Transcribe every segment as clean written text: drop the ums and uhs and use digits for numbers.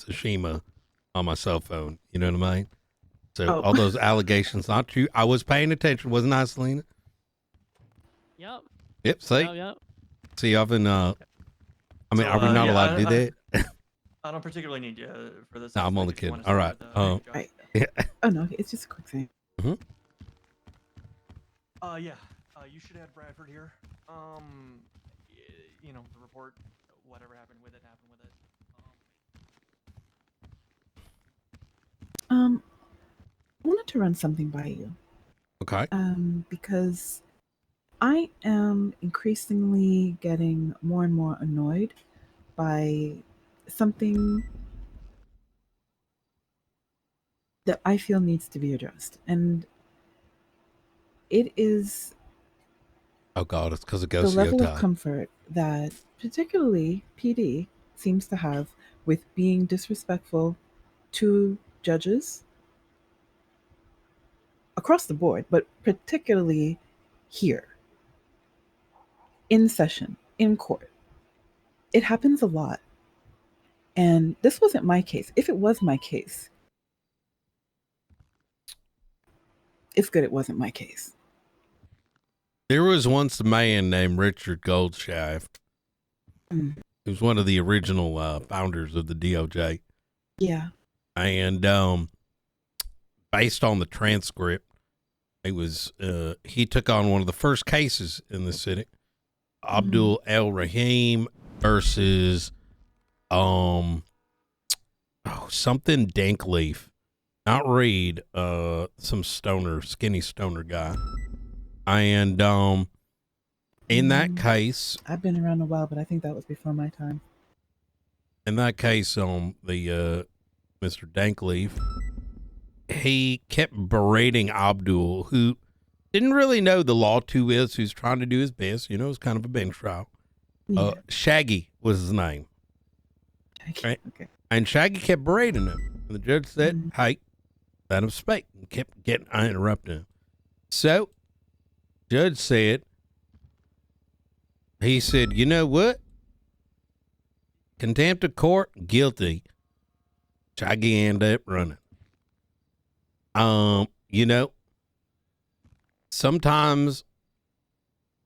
Tsushima on my cell phone. You know what I mean? So Oh. all those allegations not true. I was paying attention, wasn't I, Selena? Yep. Yep. See, Yep. see, I've been. I mean, So, are we not yeah, allowed to do that? I don't particularly need you for this. No, I'm aspect only if you kidding. wanna All start right. with, Josh. Right. Yeah. Oh no, it's just a quick thing. Yeah. You should add Bradford here. You know, the report, whatever happened with it, happened with it. I wanted to run something by you. Okay. Because I am increasingly getting more and more annoyed by something that I feel needs to be addressed. And it is Oh God, it's because of the Ghost level of Yokai. comfort that particularly PD seems to have with being disrespectful to judges across the board, but particularly here in session, in court. It happens a lot. And this wasn't my case. If it was my case, it's good it wasn't my case. There was once a man named Richard Goldshaft. Mm. He was one of the original founders of the DOJ. Yeah. And based on the transcript, it was he took on one of the first cases in the city, Abdul El Rahim versus something Dankleaf, not Reed, some stoner, skinny stoner guy. And in that case, I've been around a while, but I think that was before my time. In that case, the Mr. Dankleaf, he kept berating Abdul, who didn't really know the law too well, so he was trying to do his best. You know, it was kind of a bench trial. Yeah. Shaggy was his name. Right? Okay. And Shaggy kept berating him. And the judge said, hey, let him speak. And kept interrupting him. So, judge said, he said, you know what? Contempt of court, guilty. Shaggy ended up running. You know, sometimes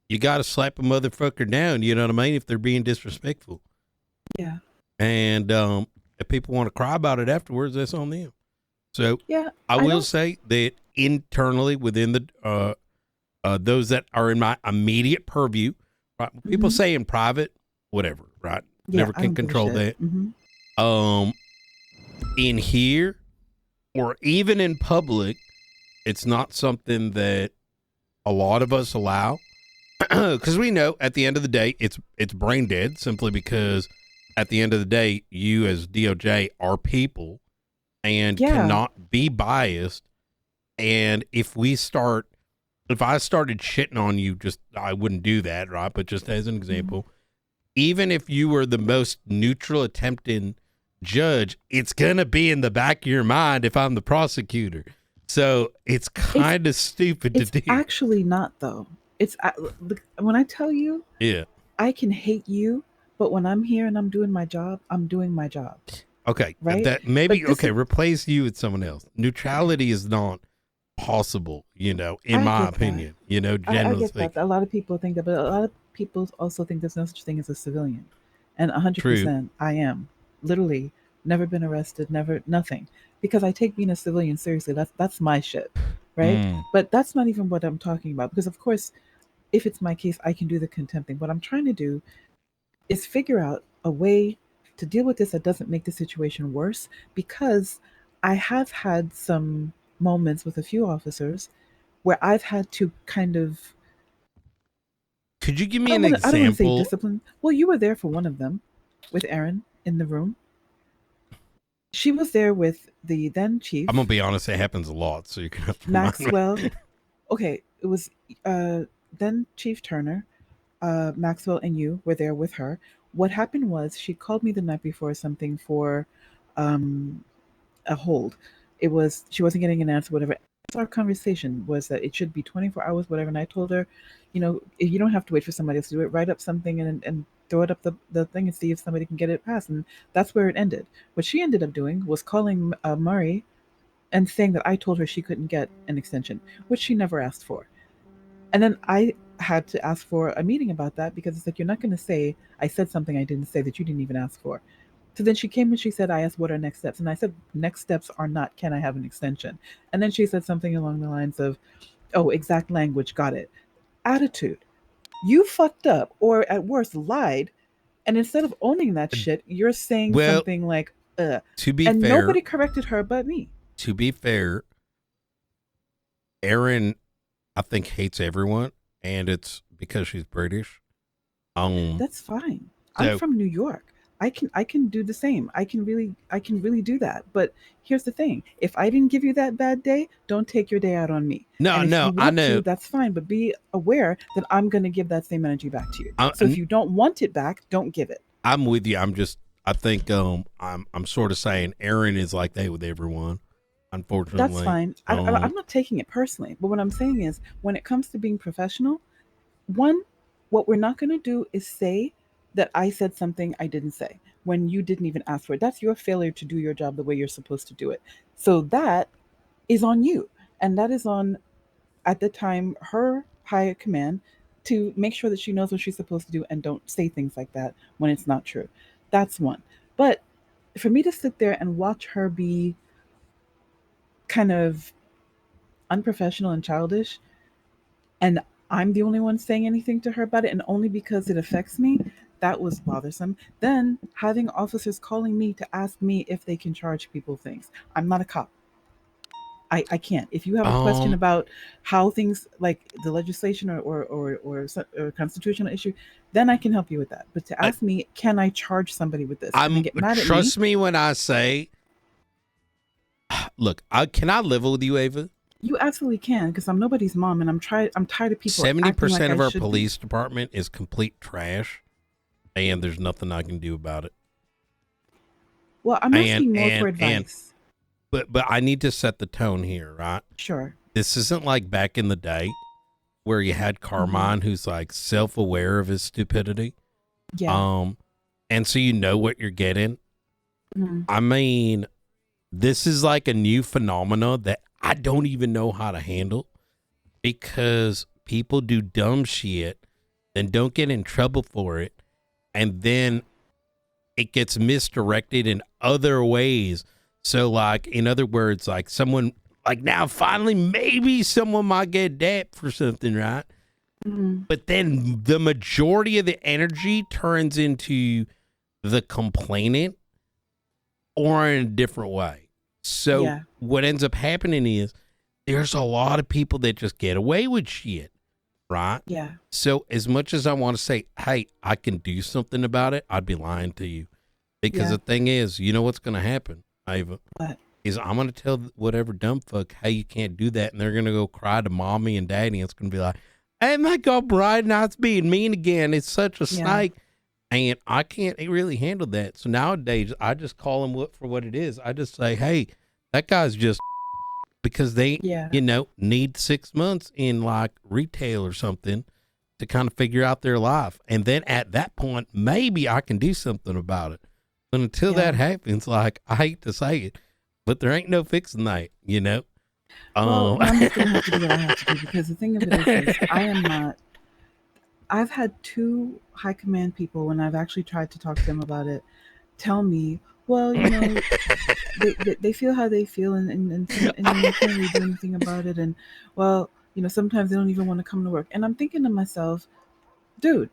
you got to slap a motherfucker down, you know what I mean, if they're being disrespectful. Yeah. And if people want to cry about it afterwards, that's on them. So yeah, I will say that internally within the those that are in my immediate purview, right? People say in private, whatever, right? Yeah, Never can control that. Mm-hmm. In here or even in public, it's not something that a lot of us allow, because we know at the end of the day it's brain dead, simply because at the end of the day you as DOJ are people and cannot be biased. And if I started shitting on you, I wouldn't do that, right? But just as an example, even if you were the most neutral attempting judge, it's gonna be in the back of your mind if I'm the prosecutor. So it's kind of stupid to do. It's actually not, though. It's when I tell you, I can hate you, but when I'm here and I'm doing my job, I'm doing my job. Okay, right? That maybe replace you with someone else. Neutrality is not possible, you know, in my opinion. That. You know, generally I get that. A lot of people think that, but a lot of people also think there's no such thing as a civilian. And 100%, I am. Literally, never been arrested, nothing. Because I take being a civilian seriously. That's my shit, right? But that's not even what I'm talking about. Because of course, if it's my case, I can do the contempt thing. What I'm trying to do is figure out a way to deal with this that doesn't make the situation worse. Because I have had some moments with a few officers where I've had to kind of. Could you give me an example? I don't want to say discipline. Well, you were there for one of them, with Erin in the room. She was there with the then chief. I'm gonna be honest; it happens a lot, so you can have to Maxwell. Okay, it was then Chief Turner, Maxwell, and you were there with her. What happened was she called me the night before something for a hold. It was she wasn't getting an answer, whatever. our conversation was that it should be 24 hours, whatever. And I told her, you don't have to wait for somebody else to do it. Write up something and throw it up the thing and see if somebody can get it passed. And that's where it ended. What she ended up doing was calling Murray and saying that I told her she couldn't get an extension, which she never asked for. And then I had to ask for a meeting about that because it's like, you're not going to say I said something I didn't say that you didn't even ask for. So then she came and she said, I asked, what are next steps? And I said, next steps are not, can I have an extension? And then she said something along the lines of, oh, exact language, got it. Attitude. You fucked up, or at worst, lied. And instead of owning that shit, you're saying something like, to be and fair, nobody corrected her but me. To be fair, Erin, I think, hates everyone, and it's because she's British. That's fine. So, I'm from New York. I can do the same. I can really do that. But here's the thing: if I didn't give you that bad day, don't take your day out on me. No, and if no, you want I know to, that's fine. But be aware that I'm going to give that same energy back to you. So if you don't want it back, don't give it. I'm with you. I think I'm sort of saying Erin is like that with everyone. Unfortunately, that's fine. I'm not taking it personally. But what I'm saying is, when it comes to being professional, one, what we're not going to do is say that I said something I didn't say when you didn't even ask for it. That's your failure to do your job the way you're supposed to do it. So that is on you. And that is on, at the time, her higher command to make sure that she knows what she's supposed to do and don't say things like that when it's not true. That's one. But for me to sit there and watch her be kind of unprofessional and childish, and I'm the only one saying anything to her about it, and only because it affects me, that was bothersome. Then having officers calling me to ask me if they can charge people things. I'm not a cop. I can't. If you have a question about how things like the legislation or constitutional issue, then I can help you with that. But to ask me, can I charge somebody with this? And they get mad at trust me when I say, look, can I level with you, Ava? You absolutely can, because I'm nobody's mom, and I'm tired of people. 70% of our police department is complete trash, and there's nothing I can do about it. Well, I'm asking more for advice. But I need to set the tone here, right? Sure. This isn't like back in the day where you had Carmine, who's like self-aware of his stupidity. Yeah. And so you know what you're getting. Mm-hmm. I mean, this is like a new phenomena that I don't even know how to handle, because people do dumb shit and don't get in trouble for it, and then it gets misdirected in other ways. So, like, in other words, like someone, like now finally maybe someone might get dapped for something, right? Mm-hmm. But then the majority of the energy turns into the complainant or in a different way. So what ends up happening is there's a lot of people that just get away with shit, right? Yeah. So as much as I want to say, hey, I can do something about it, I'd be lying to you. Because the thing is, you know what's going to happen, Ava? What? Is I'm going to tell whatever dumb fuck, hey, you can't do that. And they're going to go cry to mommy and daddy. And it's going to be like, hey, my God, Brian, now it's being mean again. It's such a snake. And I can't really handle that. So nowadays, I just call him for what it is. I just say, hey, that guy's just because they, need 6 months in like retail or something to kind of figure out their life. And then at that point, maybe I can do something about it. But until that happens, like, I hate to say it, but there ain't no fixing that, Well, I'm just going to have to do what I have to do, because the thing of it is I am not. I've had 2 high command people, when I've actually tried to talk to them about it, tell me, well, they feel how they feel, and you can't really do anything about it. And, well, sometimes they don't even want to come to work. And I'm thinking to myself, dude,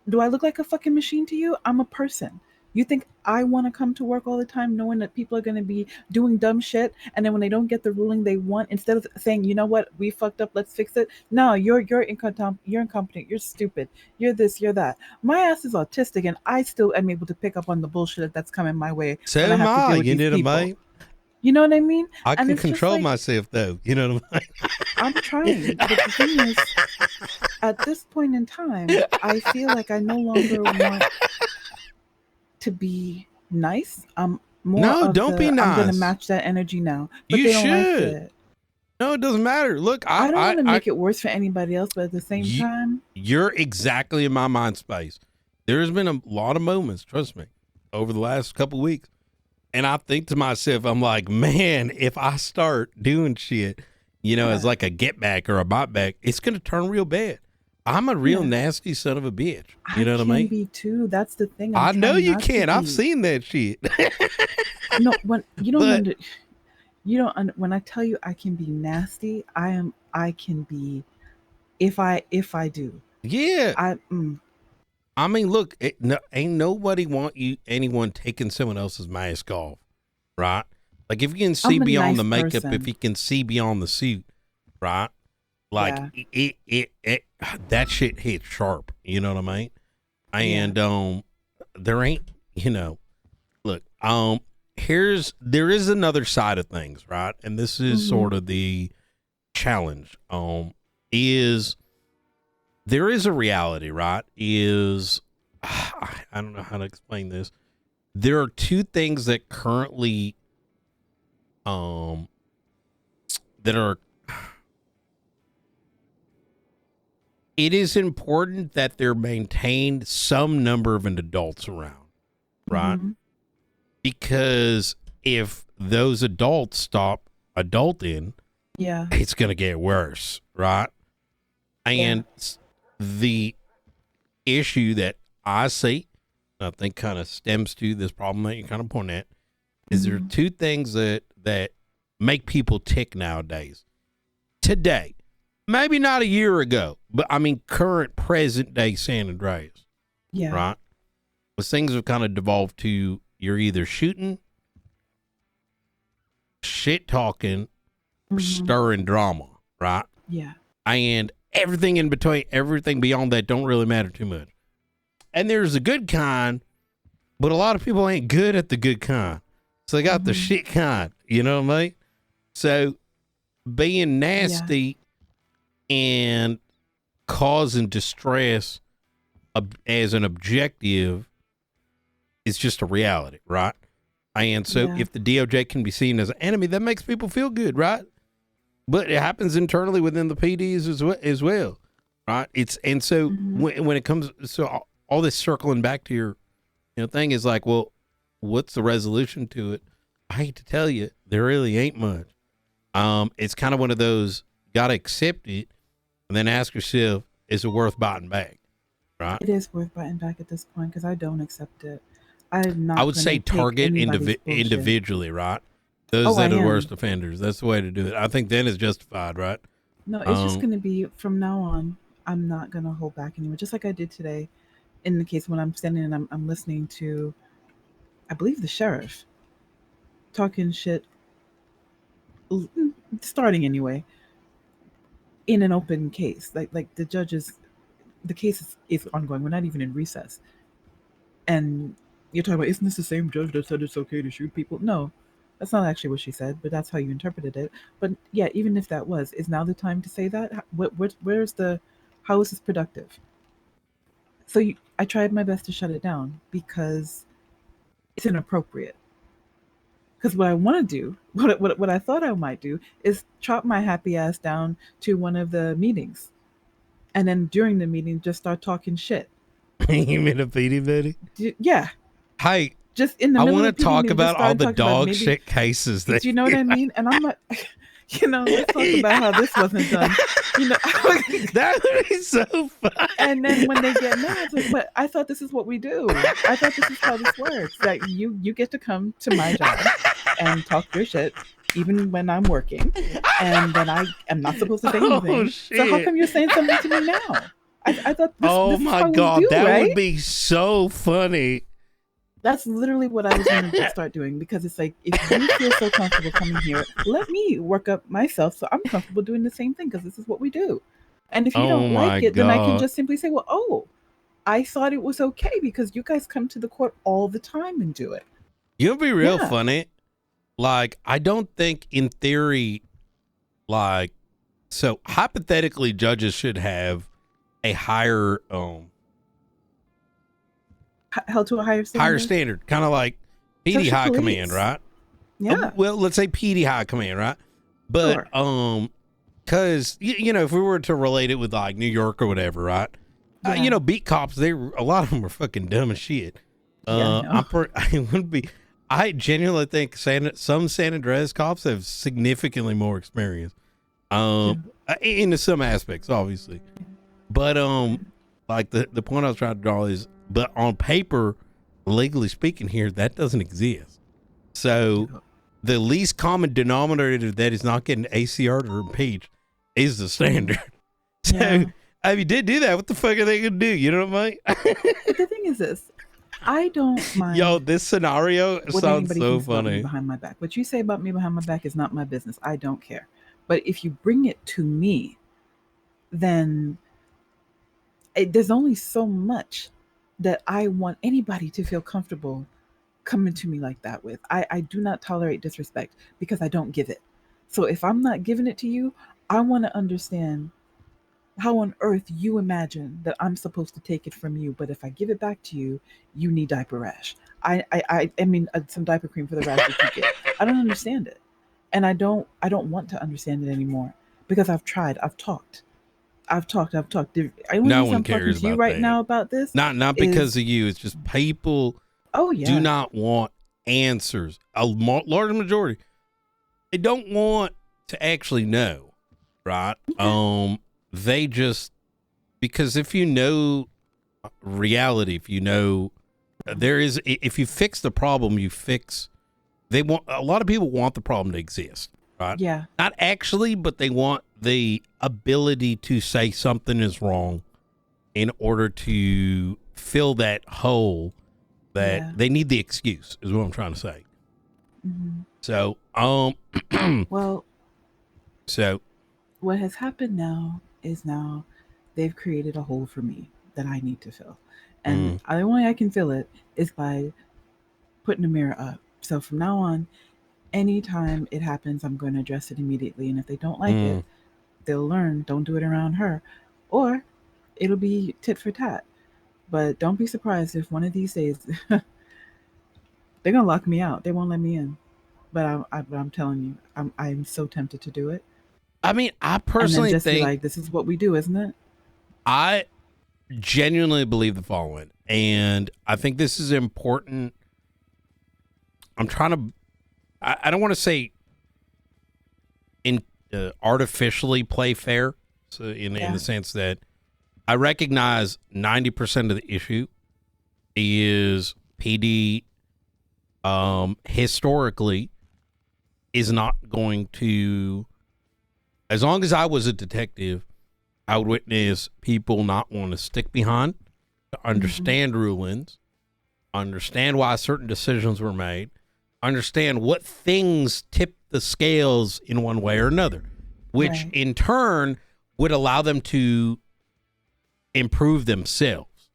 do I look like a fucking machine to you? I'm a person. You think I want to come to work all the time knowing that people are going to be doing dumb shit, and then when they don't get the ruling they want, instead of saying, you know what, we fucked up, let's fix it. No, you're incompetent, you're stupid, you're this, you're that. My ass is autistic, and I still am able to pick up on the bullshit that's coming my way. So am I, you know what I mean? You know what I mean? I can control myself, though. You know what I mean? I'm trying. But the thing is, at this point in time, I feel like I no longer want to be nice. More No, of don't the, be I'm gonna nice. match that energy now, but You they don't like should. it. No, it doesn't matter. Look, I don't want to I make it worse for anybody else, but at the same you, time, you're exactly in my mind space. There's been a lot of moments, trust me, over the last couple of weeks. And I think to myself, I'm like, man, if I start doing shit, you know, as like a get back or a bite back, it's going to turn real bad. I'm a real nasty son of a bitch. You know what I mean? I can be too. That's the thing. I know you not to can. I've be. seen that shit. No, when you don't But- under, you don't under, when I tell you I can be nasty, I can be if I do. Yeah. I I mean, look, ain't nobody want anyone taking someone else's mask off, right? Like if you can see I'm a beyond nice the makeup, person. if you can see beyond the suit, right? Like it that shit hits sharp. You know what I mean? And there ain't, you know, look, there is another side of things, right? And this is sort of the challenge. Is there is a reality, right? Is I don't know how to explain this. There are two things that currently that are it is important that there maintained some number of adults around, right? Because if those adults stop adulting, it's going to get worse, right? And the issue that I see, I think kind of stems to this problem that you're kind of pointing at, is there are two things that make people tick nowadays. Today, maybe not a year ago, but I mean current, present day San Andreas, right? Because things have kind of devolved to you're either shooting, shit talking, or stirring drama, right? Yeah. And everything in between, everything beyond that don't really matter too much. And there's a good kind, but a lot of people ain't good at the good kind. So they got the shit kind, you know what I mean? So being nasty and causing distress as an objective is just a reality, right? And so if the DOJ can be seen as an enemy, that makes people feel good, right? But it happens internally within the PDs as well, right? It's and so when it comes, so all this circling back to your thing is like, well, what's the resolution to it? I hate to tell you, there really ain't much. It's kind of one of those, gotta accept it and then ask yourself, is it worth biting back, right? It is worth biting back at this point because I don't accept it. I'm not. I would say target individually, right? Those that are the worst offenders. That's the way to do it. I think then it's justified, right? No, it's just going to be from now on. I'm not going to hold back anymore. Just like I did today, in the case when I'm standing and I'm listening to, I believe the sheriff, talking shit, starting anyway, in an open case. Like the judges, the case is ongoing. We're not even in recess, and you're talking about, isn't this the same judge that said it's okay to shoot people? No, that's not actually what she said, but that's how you interpreted it. But yeah, even if that was, is now the time to say that? Where's the, how is this productive? So I tried my best to shut it down because it's inappropriate. Because what I want to do, what I thought I might do, is chop my happy ass down to one of the meetings, and then during the meeting just start talking shit. You mean a PD buddy? Yeah. Hey, just in the I middle want of to talk about all the dog shit cases. Do you know what I mean? And I'm like, let's talk about how this wasn't done. That would be so fun. And then when they get mad, it's like, but I thought this is what we do. I thought this is how this works. That you get to come to my job and talk your shit, even when I'm working, and then I am not supposed to say anything. Shit. So how come you're saying something to me now? I thought this my is how God, we do, that right? would be so funny. That's literally what I was going to start doing, because it's like, if you feel so comfortable coming here, let me work up myself so I'm comfortable doing the same thing, because this is what we do. And if you don't like it, then I can just simply say, well, I thought it was okay because you guys come to the court all the time and do it. You'll be real funny. Like, I don't think in theory, like, so hypothetically judges should have a higher held to a higher standard. Kind of like PD Social high police. command, right? Yeah. Well, let's say PD high command, right? But Sure. because you know, if we were to relate it with like New York or whatever, right? Yeah. You know, beat cops, a lot of them are fucking dumb as shit. Yeah, I know. I would be. I genuinely think some San Andreas cops have significantly more experience. In some aspects, obviously, but like the point I was trying to draw is, but on paper, legally speaking, here that doesn't exist. So the least common denominator that is not getting ACR'd or impeached is the standard. So Yeah. if you did do that, what the fuck are they gonna do? You know what I mean? But the thing is this, I don't mind. Yo, this scenario what sounds anybody so thinks about me funny. behind my back. What you say about me behind my back is not my business. I don't care. But if you bring it to me, then there's only so much that I want anybody to feel comfortable coming to me like that with. I do not tolerate disrespect because I don't give it. So if I'm not giving it to you, I want to understand how on earth you imagine that I'm supposed to take it from you, but if I give it back to you, you need diaper rash. I mean some diaper cream for the rash that you get. I don't understand it, and I don't want to understand it anymore because I've tried. I've talked. The only No reason one I'm talking cares to you about right that. now about this, Not because of you. It's just people oh yeah, do not want answers. Large majority, they don't want to actually know, right? They just, because if you know reality, if you know if you fix the problem, they want, a lot of people want the problem to exist, right? yeah, Not actually, but they want the ability to say something is wrong in order to fill that hole that yeah. they need the excuse, is what I'm trying to say. Mm-hmm. So, Well, so what has happened now they've created a hole for me that I need to fill. And the only way I can fill it is by putting a mirror up. So from now on, anytime it happens, I'm going to address it immediately. And if they don't like it, they'll learn, don't do it around her. Or it'll be tit for tat. But don't be surprised if one of these days they're going to lock me out. They won't let me in. But I'm telling you, I'm so tempted to do it. I mean, I And then personally just be think, like, this is what we do, isn't it? I genuinely believe the following, and I think this is important. I'm trying to, I don't want to say artificially play fair, so in the sense that I recognize 90% of the issue is PD historically is not going to, as long as I was a detective, I would witness people not want to stick behind, to understand rulings, understand why certain decisions were made, understand what things tip the scales in one way or another, which in turn would allow them to improve themselves.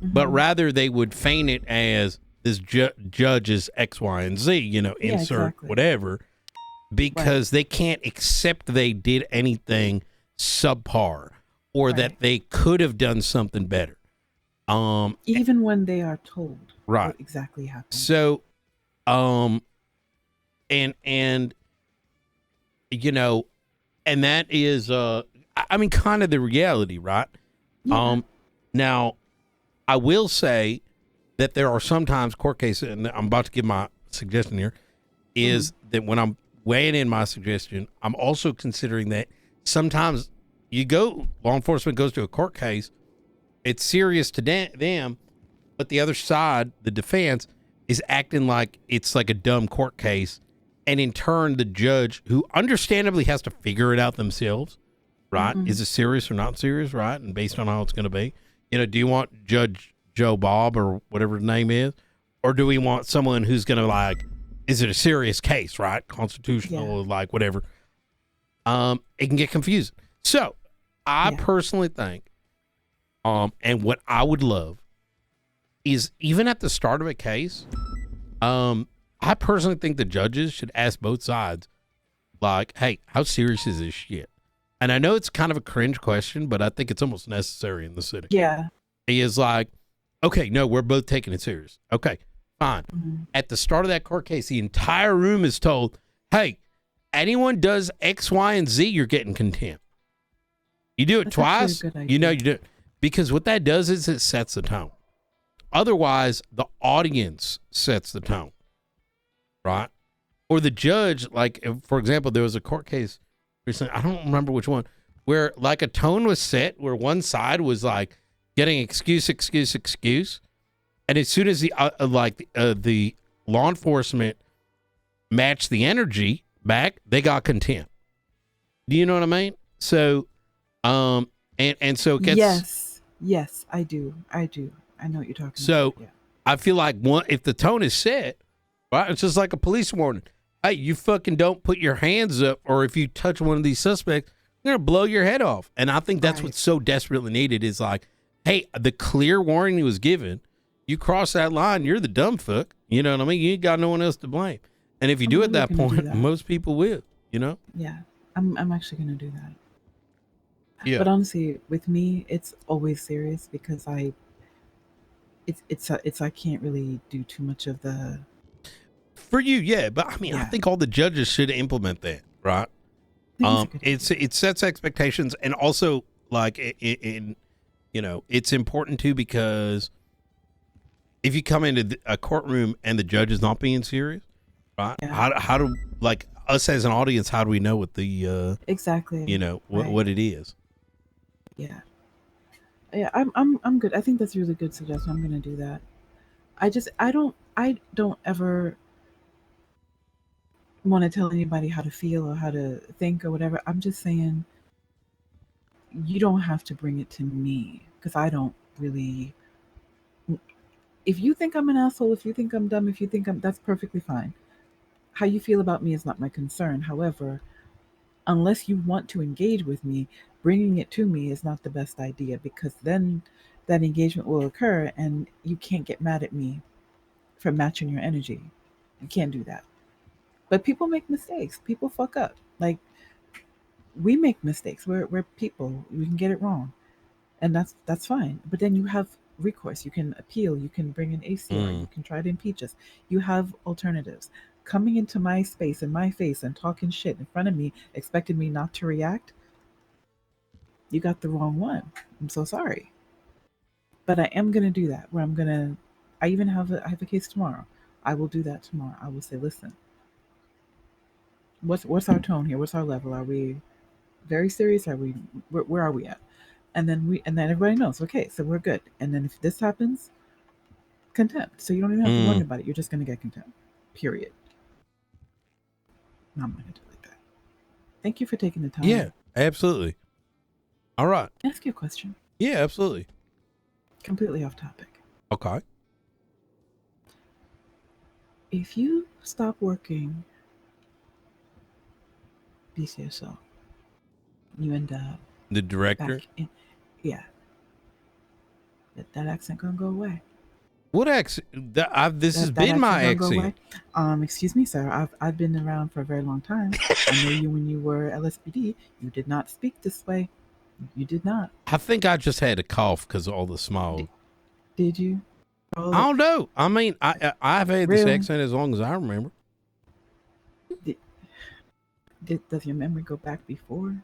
But rather they would feign it as this judge is X, Y, and Z, you know, insert whatever, because they can't accept they did anything subpar or that they could have done something better. Even when they are told what exactly happened. So, and you know, and that is, I mean, kind of the reality, right? Yeah. Now, I will say that there are sometimes court cases, and I'm about to give my suggestion here, is that when I'm weighing in my suggestion, I'm also considering that sometimes law enforcement goes to a court case, it's serious to them, but the other side, the defense, is acting like it's like a dumb court case, and in turn, the judge, who understandably has to figure it out themselves, right? Is it serious or not serious, right? And based on how it's going to be, you know, do you want Judge Joe Bob or whatever his name is, or do we want someone who's going to, like, is it a serious case, right? Constitutional, like whatever. It can get confusing. So I personally think, and what I would love is, even at the start of a case, I personally think the judges should ask both sides, like, hey, how serious is this shit? And I know it's kind of a cringe question, but I think it's almost necessary in the city. Yeah. He is like, okay, no, we're both taking it serious. Okay, Fine. Mhm. At the start of that court case, the entire room is told, hey, anyone does X, Y, and Z, you're getting contempt. You do it That's actually a twice, good you know idea. you do it. Because what that does is it sets the tone. Otherwise, the audience sets the tone, right? Or the judge, like, for example, there was a court case recently, I don't remember which one, where like a tone was set where one side was like getting excuse. And as soon as the law enforcement matched the energy back, they got contempt. Do you know what I mean? So, and so it gets. Yes, I do. I know what you're talking So about. Yeah. I feel like if the tone is set, right, it's just like a police warning. Hey, you fucking don't put your hands up, or if you touch one of these suspects, they're gonna blow your head off. And I think that's Right. what's so desperately needed is like, hey, the clear warning was given. You cross that line, you're the dumb fuck. You know what I mean? You ain't got no one else to blame. And if you I'm do at really that gonna do point, that. most people will. You know? Yeah. I'm actually gonna do that. Yeah. But honestly, with me, it's always serious because it's I can't really do too much of the. For you, yeah. But I mean, I Yeah. think all the judges should implement that, right? I think it's a good idea. It sets expectations, and also like in it's important too, because if you come into a courtroom and the judge is not being serious, right? Yeah. How do, like, us as an audience, how do we know what the Exactly. Right. what it is? Yeah. Yeah. I'm good. I think that's a really good suggestion. I'm gonna do that. I don't ever want to tell anybody how to feel or how to think or whatever. I'm just saying you don't have to bring it to me because I don't really. If you think I'm an asshole, if you think I'm dumb, if you think that's perfectly fine. How you feel about me is not my concern. However, unless you want to engage with me, bringing it to me is not the best idea because then that engagement will occur and you can't get mad at me for matching your energy. You can't do that. But people make mistakes. People fuck up. Like we make mistakes. We're people. We can get it wrong. And that's fine. But then you have recourse. You can appeal. You can bring an ACR. You can try to impeach us. You have alternatives. Coming into my space in my face and talking shit in front of me, expecting me not to react, you got the wrong one. I'm so sorry. But I am gonna do that. Where I even I have a case tomorrow. I will do that tomorrow. I will say, listen, what's our tone here? What's our level? Are we very serious? Are we where are we at? And then everybody knows. Okay, so we're good. And then if this happens, contempt. So you don't even have to worry about it. You're just gonna get contempt. Period. I'm gonna do it like that. Thank you for taking the time. Yeah, absolutely. All right. Can I ask you a question? Yeah, absolutely. Completely off topic. Okay. If you stop working BCSO, you end up The director. back in, yeah, that accent gonna go away. What accent? This has That been my accent gonna go accent. away. Excuse me, sir. I've been around for a very long time. I know you when you were LSPD. You did not speak this way. You did not. I think I just had a cough because of all the smog. Did you? I don't know. I mean, I've had this Really? accent as long as I remember. Does your memory go back before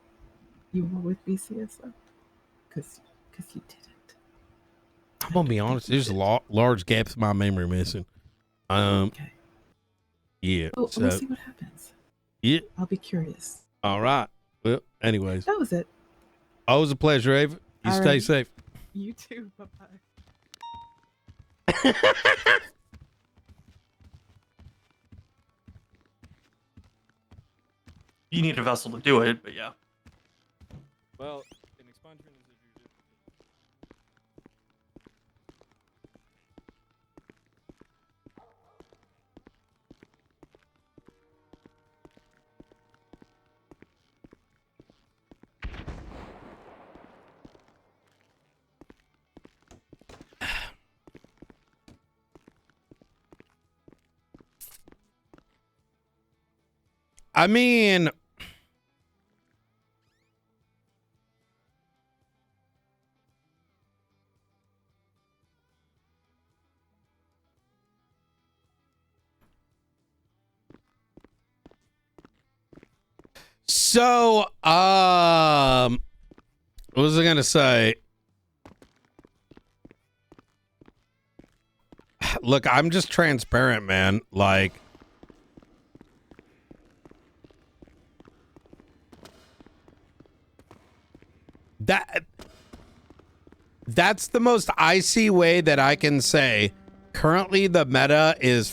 you were with BCSO? Because you didn't. I'm gonna be honest. There's large gaps in my memory missing. Okay. Yeah. Well, So we'll see what happens. yeah. I'll be curious. All right. Well, anyways, That was it. always a pleasure, Ava. You All stay right. safe. You too. Bye bye. You need a vessel to do it, but yeah. Well, an expungement is a I mean, So, what was I gonna say? Look, I'm just transparent, man. Like, that's the most icy way that I can say. Currently, the meta is